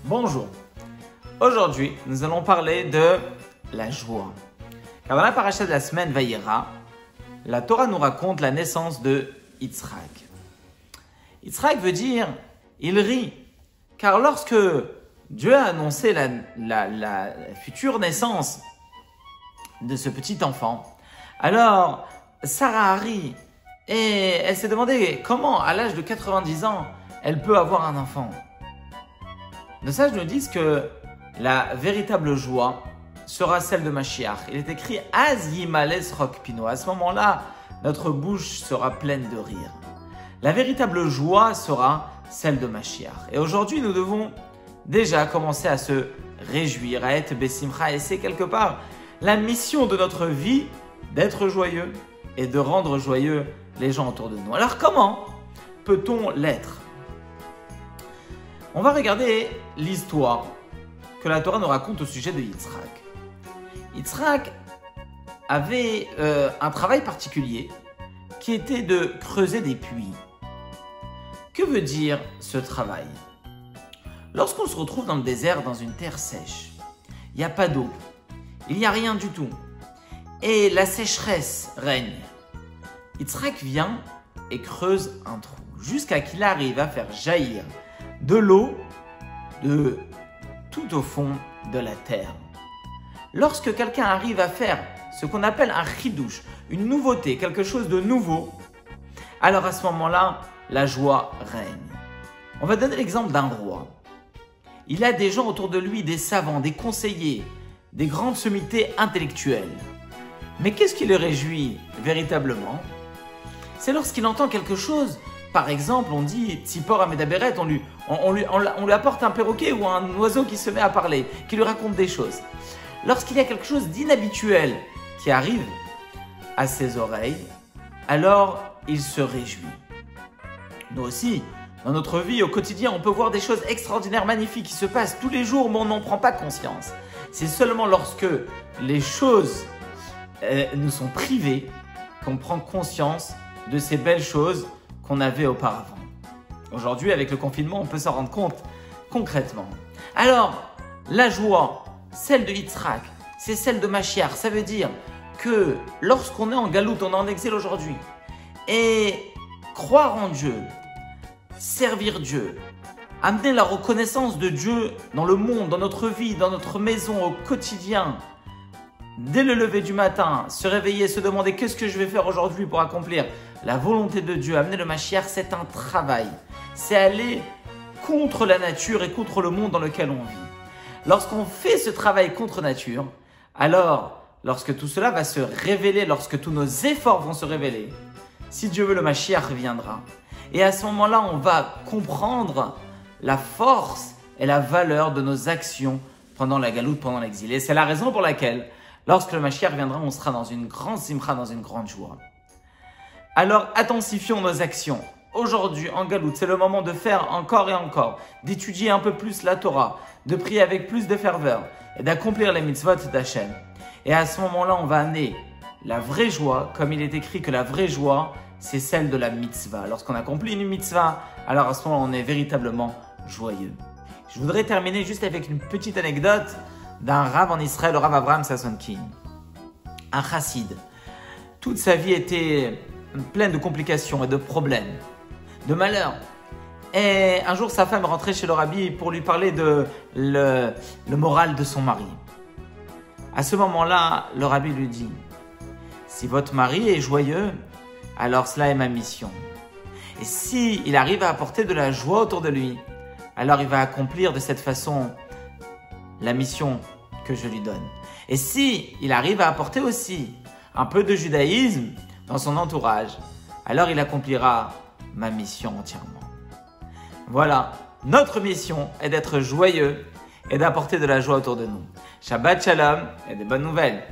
Bonjour. Aujourd'hui, nous allons parler de la joie. Car dans la paracha de la semaine Vayera, la Torah nous raconte la naissance de Yitzhak. Yitzhak veut dire il rit, car lorsque Dieu a annoncé la future naissance de ce petit enfant, alors Sarah a ri et elle s'est demandé comment, à l'âge de 90 ans, elle peut avoir un enfant. Nos sages nous disent que la véritable joie sera celle de Mashiach. Il est écrit « Az yimales rok pino ». À ce moment-là, notre bouche sera pleine de rire. La véritable joie sera celle de Mashiach. Et aujourd'hui, nous devons déjà commencer à se réjouir, à être besimcha. Et c'est quelque part la mission de notre vie d'être joyeux et de rendre joyeux les gens autour de nous. Alors comment peut-on l'être ? On va regarder l'histoire que la Torah nous raconte au sujet de Yitzhak. Yitzhak avait un travail particulier qui était de creuser des puits. Que veut dire ce travail ? Lorsqu'on se retrouve dans le désert, dans une terre sèche, il n'y a pas d'eau, il n'y a rien du tout, et la sécheresse règne. Yitzhak vient et creuse un trou jusqu'à qu'il arrive à faire jaillir de l'eau de tout au fond de la terre. Lorsque quelqu'un arrive à faire ce qu'on appelle un chidouche, une nouveauté, quelque chose de nouveau, alors à ce moment-là, la joie règne. On va donner l'exemple d'un roi. Il a des gens autour de lui, des savants, des conseillers, des grandes sommités intellectuelles. Mais qu'est-ce qui le réjouit véritablement ? C'est lorsqu'il entend quelque chose. Par exemple, on dit Tzipor Amedaberet, on lui apporte un perroquet ou un oiseau qui se met à parler, qui lui raconte des choses. Lorsqu'il y a quelque chose d'inhabituel qui arrive à ses oreilles, alors il se réjouit. Nous aussi, dans notre vie au quotidien, on peut voir des choses extraordinaires, magnifiques qui se passent tous les jours, mais on n'en prend pas conscience. C'est seulement lorsque les choses nous sont privées qu'on prend conscience de ces belles choses qu'on avait auparavant. Aujourd'hui, avec le confinement, on peut s'en rendre compte concrètement. Alors, la joie, celle de Yitzhak, c'est celle de Mashiach. Ça veut dire que lorsqu'on est en galoute, on est en exil aujourd'hui, et croire en Dieu, servir Dieu, amener la reconnaissance de Dieu dans le monde, dans notre vie, dans notre maison, au quotidien, dès le lever du matin, se réveiller, se demander qu'est-ce que je vais faire aujourd'hui pour accomplir la volonté de Dieu, amener le Mashiach, c'est un travail. C'est aller contre la nature et contre le monde dans lequel on vit. Lorsqu'on fait ce travail contre nature, alors lorsque tout cela va se révéler, lorsque tous nos efforts vont se révéler, si Dieu veut, le Mashiach viendra. Et à ce moment-là, on va comprendre la force et la valeur de nos actions pendant la galoute, pendant l'exil. Et c'est la raison pour laquelle, lorsque le Mashiach viendra, on sera dans une grande simcha, dans une grande joie. Alors, intensifions nos actions. Aujourd'hui, en galoute, c'est le moment de faire encore et encore, d'étudier un peu plus la Torah, de prier avec plus de ferveur et d'accomplir les mitzvot d'Hachem. Et à ce moment-là, on va amener la vraie joie, comme il est écrit que la vraie joie, c'est celle de la mitzvah. Lorsqu'on accomplit une mitzvah, alors à ce moment-là, on est véritablement joyeux. Je voudrais terminer juste avec une petite anecdote d'un rav en Israël, le rav Avraham Sasonkin, un chassid. Toute sa vie était pleine de complications et de problèmes, de malheurs. Et un jour, sa femme rentrait chez le rabbi pour lui parler de le moral de son mari. À ce moment-là, le rabbi lui dit « Si votre mari est joyeux, alors cela est ma mission. Et si il arrive à apporter de la joie autour de lui, alors il va accomplir de cette façon la mission que je lui donne. Et si il arrive à apporter aussi un peu de judaïsme dans son entourage, alors il accomplira ma mission entièrement. » Voilà, notre mission est d'être joyeux et d'apporter de la joie autour de nous. Shabbat Shalom et de bonnes nouvelles.